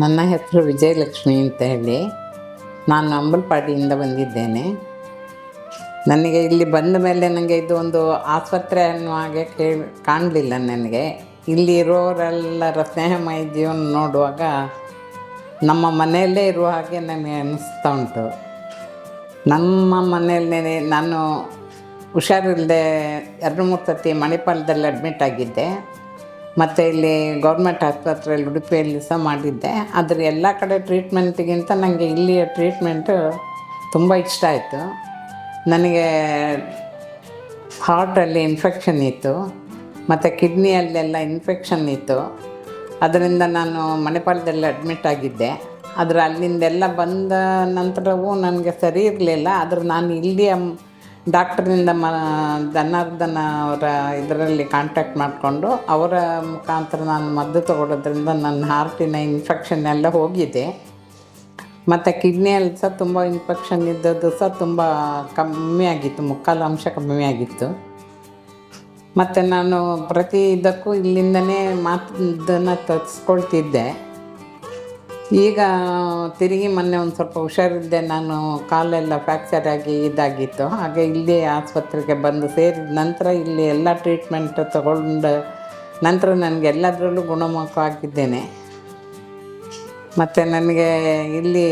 ನನ್ನ ಹೆಸರು ವಿಜಯಲಕ್ಷ್ಮಿ ಅಂತ ಹೇಳಿ. ನಾನು ಅಂಬಲಪಾಡಿಯಿಂದ ಬಂದಿದ್ದೇನೆ. ನನಗೆ ಇಲ್ಲಿ ಬಂದ ಮೇಲೆ ನನಗೆ ಇದು ಒಂದು ಆಸ್ಪತ್ರೆ ಅನ್ನೋ ಹಾಗೆ ಕಾಣಲಿಲ್ಲ. ನನಗೆ ಇಲ್ಲಿ ಇರೋರೆಲ್ಲರ ಸ್ನೇಹಮಯ ಜೀವನ ನೋಡುವಾಗ ನಮ್ಮ ಮನೆಯಲ್ಲೇ ಇರುವ ಹಾಗೆ ನನಗೆ ಅನ್ನಿಸ್ತಾ ಉಂಟು. ನಮ್ಮ ಮನೆಯಲ್ಲೇ ನಾನು ಹುಷಾರಿಲ್ಲದೆ 2-3 ಸತಿ ಮಣಿಪಾಲದಲ್ಲಿ ಅಡ್ಮಿಟ್ ಆಗಿದ್ದೆ. ಮತ್ತು ಇಲ್ಲಿ ಗೌರ್ಮೆಂಟ್ ಆಸ್ಪತ್ರೆಯಲ್ಲಿ ಉಡುಪಿಯಲ್ಲಿ ಸಹ ಮಾಡಿದ್ದೆ. ಆದರೆ ಎಲ್ಲ ಕಡೆ ಟ್ರೀಟ್ಮೆಂಟಿಗಿಂತ ನನಗೆ ಇಲ್ಲಿಯ ಟ್ರೀಟ್ಮೆಂಟು ತುಂಬ ಇಷ್ಟ ಆಯಿತು. ನನಗೆ ಹಾರ್ಟಲ್ಲಿ ಇನ್ಫೆಕ್ಷನ್ ಇತ್ತು ಮತ್ತು ಕಿಡ್ನಿಯಲ್ಲೆಲ್ಲ ಇನ್ಫೆಕ್ಷನ್ ಇತ್ತು. ಅದರಿಂದ ನಾನು ಮಣಿಪಾಲದಲ್ಲಿ ಅಡ್ಮಿಟ್ ಆಗಿದ್ದೆ. ಆದರೆ ಅಲ್ಲಿಂದೆಲ್ಲ ಬಂದ ನಂತರವೂ ನನಗೆ ಸರಿ ಇರಲಿಲ್ಲ. ಆದರೆ ನಾನು ಇಲ್ಲಿಯ ಡಾಕ್ಟ್ರಿಂದ ಧನಾರ್ದನ ಅವರ ಇದರಲ್ಲಿ ಕಾಂಟ್ಯಾಕ್ಟ್ ಮಾಡಿಕೊಂಡು ಅವರ ಮುಖಾಂತರ ನಾನು ಮದ್ದು ತಗೊಳ್ಳೋದ್ರಿಂದ ನನ್ನ ಹಾರ್ಟಿನ ಇನ್ಫೆಕ್ಷನ್ ಎಲ್ಲ ಹೋಗಿದೆ. ಮತ್ತು ಕಿಡ್ನಿಯಲ್ಲಿ ಸಹ ತುಂಬ ಇನ್ಫೆಕ್ಷನ್ ಇದ್ದದ್ದು ಸಹ ತುಂಬ ಕಮ್ಮಿ ಆಗಿತ್ತು, 3/4 ಅಂಶ ಕಮ್ಮಿ ಆಗಿತ್ತು. ಮತ್ತು ನಾನು ಪ್ರತಿ ಇದಕ್ಕೂ ಇಲ್ಲಿಂದನೇ ಮದ್ದನ್ನು ತರಿಸ್ಕೊಳ್ತಿದ್ದೆ. ಈಗ ತಿರುಗಿ ಮೊನ್ನೆ ಒಂದು ಸ್ವಲ್ಪ ಹುಷಾರಿದ್ದೆ, ನಾನು ಕಾಲೆಲ್ಲ ಫ್ರ್ಯಾಕ್ಚರ್ ಆಗಿ ಇದಾಗಿತ್ತು. ಹಾಗೆ ಇಲ್ಲಿ ಆಸ್ಪತ್ರೆಗೆ ಬಂದು ಸೇರಿದ ನಂತರ ಇಲ್ಲಿ ಎಲ್ಲ ಟ್ರೀಟ್ಮೆಂಟ್ ತಗೊಂಡ ನಂತರ ನನಗೆ ಎಲ್ಲದರಲ್ಲೂ ಗುಣಮುಖವಾಗಿದ್ದೇನೆ. ಮತ್ತು ನನಗೆ ಇಲ್ಲಿ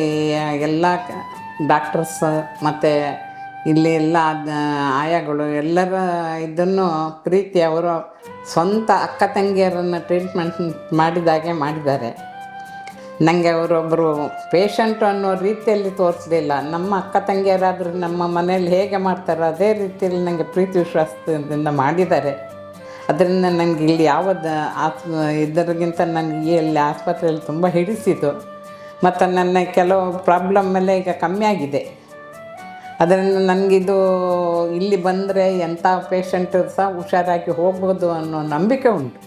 ಎಲ್ಲ ಡಾಕ್ಟರ್ಸ್ ಮತ್ತು ಇಲ್ಲಿ ಎಲ್ಲ ಆಯಾಗಳು ಎಲ್ಲರ ಇದನ್ನು ಪ್ರೀತಿ ಅವರು ಸ್ವಂತ ಅಕ್ಕ ತಂಗಿಯರನ್ನು ಟ್ರೀಟ್ಮೆಂಟ್ ಮಾಡಿದಾಗೆ ಮಾಡಿದ್ದಾರೆ. ನನಗೆ ಅವರೊಬ್ಬರು ಪೇಷಂಟು ಅನ್ನೋ ರೀತಿಯಲ್ಲಿ ತೋರಿಸಲಿಲ್ಲ. ನಮ್ಮ ಅಕ್ಕ ತಂಗಿಯರಾದರೂ ನಮ್ಮ ಮನೇಲಿ ಹೇಗೆ ಮಾಡ್ತಾರೋ ಅದೇ ರೀತಿಯಲ್ಲಿ ನನಗೆ ಪ್ರೀತಿ ವಿಶ್ವಾಸದಿಂದ ಮಾಡಿದ್ದಾರೆ. ಅದರಿಂದ ನನಗೆ ಇಲ್ಲಿ ಯಾವುದೇ ಇದರಿಗಿಂತ ನನಗೆ ಇಲ್ಲಿ ಆಸ್ಪತ್ರೆಯಲ್ಲಿ ತುಂಬ ಹಿಡಿಸಿತು. ಮತ್ತು ನನ್ನ ಕೆಲವು ಪ್ರಾಬ್ಲಮ್ ಎಲ್ಲ ಈಗ ಕಮ್ಮಿ ಆಗಿದೆ. ಅದರಿಂದ ನನಗಿದು ಇಲ್ಲಿ ಬಂದರೆ ಎಂಥ ಪೇಷಂಟು ಸಹ ಹುಷಾರಾಗಿ ಹೋಗ್ಬೋದು ಅನ್ನೋ ನಂಬಿಕೆ ಉಂಟು.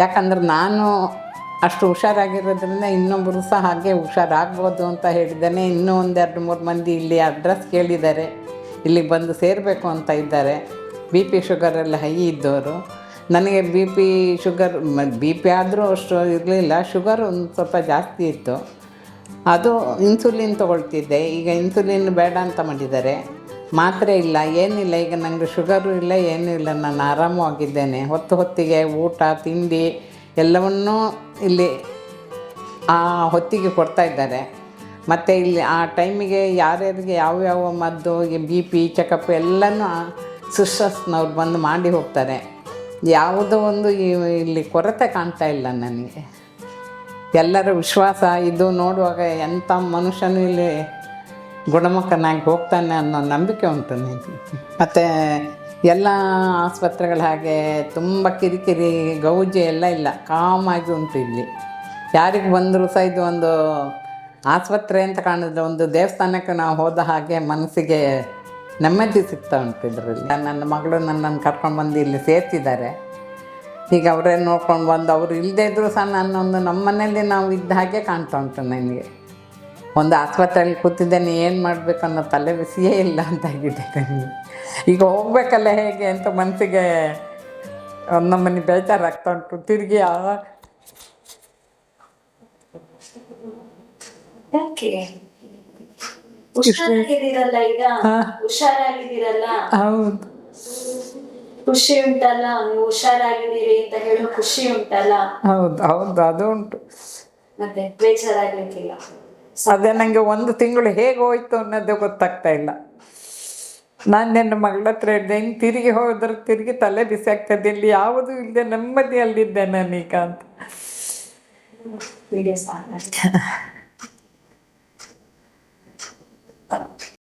ಯಾಕಂದ್ರೆ ನಾನು ಅಷ್ಟು ಹುಷಾರಾಗಿರೋದ್ರಿಂದ ಇನ್ನೊಬ್ಬರು ಸಹ ಹಾಗೆ ಹುಷಾರಾಗ್ಬೋದು ಅಂತ ಹೇಳಿದ್ದೇನೆ. ಇನ್ನೂ 1-2-3 ಮಂದಿ ಇಲ್ಲಿ ಅಡ್ರೆಸ್ ಕೇಳಿದ್ದಾರೆ, ಇಲ್ಲಿಗೆ ಬಂದು ಸೇರಬೇಕು ಅಂತ ಇದ್ದಾರೆ. BP ಶುಗರೆಲ್ಲ ಹೈ ಇದ್ದವರು. ನನಗೆ BP ಆದರೂ ಅಷ್ಟು ಇರಲಿಲ್ಲ, ಶುಗರ್ ಒಂದು ಸ್ವಲ್ಪ ಜಾಸ್ತಿ ಇತ್ತು. ಅದು ಇನ್ಸುಲಿನ್ ತೊಗೊಳ್ತಿದ್ದೆ. ಈಗ ಇನ್ಸುಲಿನ್ ಬೇಡ ಅಂತ ಮಾಡಿದ್ದಾರೆ. ಮಾತ್ರೆ ಇಲ್ಲ, ಏನಿಲ್ಲ. ಈಗ ನನಗೆ ಶುಗರು ಇಲ್ಲ, ಏನೂ ಇಲ್ಲ, ನಾನು ಆರಾಮವಾಗಿದ್ದೇನೆ. ಹೊತ್ತಿಗೆ ಊಟ ತಿಂಡಿ ಎಲ್ಲವನ್ನೂ ಇಲ್ಲಿ ಆ ಹೊತ್ತಿಗೆ ಕೊಡ್ತಾಯಿದ್ದಾರೆ. ಮತ್ತು ಇಲ್ಲಿ ಆ ಟೈಮಿಗೆ ಯಾರ್ಯಾರಿಗೆ ಯಾವ್ಯಾವ ಮದ್ದು BP ಚೆಕಪ್ ಎಲ್ಲನೂ ಸಿಸ್ಟರ್ಸ್ನವ್ರು ಬಂದು ಮಾಡಿ ಹೋಗ್ತಾರೆ. ಯಾವುದೋ ಒಂದು ಇಲ್ಲಿ ಕೊರತೆ ಕಾಣ್ತಾ ಇಲ್ಲ ನನಗೆ. ಎಲ್ಲರ ವಿಶ್ವಾಸ ಇದು ನೋಡುವಾಗ ಎಂಥ ಮನುಷ್ಯನೂ ಇಲ್ಲಿ ಗುಣಮುಖನಾಗಿ ಹೋಗ್ತಾನೆ ಅನ್ನೋ ನಂಬಿಕೆ ಉಂಟು ನನಗೆ. ಮತ್ತು ಎಲ್ಲ ಆಸ್ಪತ್ರೆಗಳ ಹಾಗೆ ತುಂಬ ಕಿರಿಕಿರಿ ಗೌಜಿ ಎಲ್ಲ ಇಲ್ಲ, ಕಾಮಾಗಿ ಉಂಟು ಇಲ್ಲಿ. ಯಾರಿಗೆ ಬಂದರೂ ಸಹ ಇದು ಒಂದು ಆಸ್ಪತ್ರೆ ಅಂತ ಕಾಣಿದ್ರೆ ಒಂದು ದೇವಸ್ಥಾನಕ್ಕೆ ನಾವು ಹೋದ ಹಾಗೆ ಮನಸ್ಸಿಗೆ ನೆಮ್ಮದಿ ಸಿಗ್ತಾ ಉಂಟು ಇದರಲ್ಲಿ. ನನ್ನ ಮಗಳು ನನ್ನನ್ನು ಕರ್ಕೊಂಡು ಬಂದು ಇಲ್ಲಿ ಸೇರ್ತಿದ್ದಾರೆ. ಈಗ ಅವರೇ ನೋಡ್ಕೊಂಡು ಬಂದು ಅವರು ಇಲ್ಲದೇ ಇದ್ದರೂ ಸಹ ನಮ್ಮ ಮನೆಯಲ್ಲಿ ನಾವು ಇದ್ದ ಹಾಗೆ ಕಾಣ್ತಾ ಉಂಟು ನನಗೆ. ಒಂದು ಆಸ್ಪತ್ರೆಯಲ್ಲಿ ಕೂತಿದ್ದೇನೆ, ಏನು ಮಾಡಬೇಕು ಅನ್ನೋ ತಲೆ ಬಿಸಿಯೇ ಇಲ್ಲ ಅಂತಾಗಿದೆ ನನಗೆ. ಈಗ ಹೋಗಬೇಕಲ್ಲ ಹೇಗೆ ಅಂತ ಮನಸ್ಸಿಗೆ ನಮ್ಮನೆ ಬೇಜಾರಾಗ್ತಾ ಉಂಟು. ತಿರುಗಿ ಹೌದು, ಖುಷಿ ಉಂಟಲ್ಲ, ಹುಷಾರಾಗಿದ್ದೀರಿ ಅಂತ ಹೇಳೋ ಖುಷಿ ಉಂಟಲ್ಲ. ಹೌದು ಹೌದು, ಅದು ಉಂಟು. ಮತ್ತೆ ಬೇಜಾರಾಗ್ಲಿಕ್ಕಿಲ್ಲ. ಅದೇ ನನಗೆ 1 ತಿಂಗಳು ಹೇಗೆ ಹೋಯ್ತು ಅನ್ನೋದೇ ಗೊತ್ತಾಗ್ತಾ ಇಲ್ಲ. ನಾನು ನನ್ನ ಮಗಳ ಹತ್ರ ಹೇಳಿದೆ, ಇನ್ನು ತಿರುಗಿ ಹೋದ್ರೆ ತಿರುಗಿ ತಲೆ ಬಿಸಿ ಆಗ್ತದೆ, ಇಲ್ಲಿ ಯಾವುದೂ ಇಲ್ಲದೆ ನೆಮ್ಮದಿಯಲ್ಲಿದ್ದೆ ನಾನೀಗ ಅಂತ.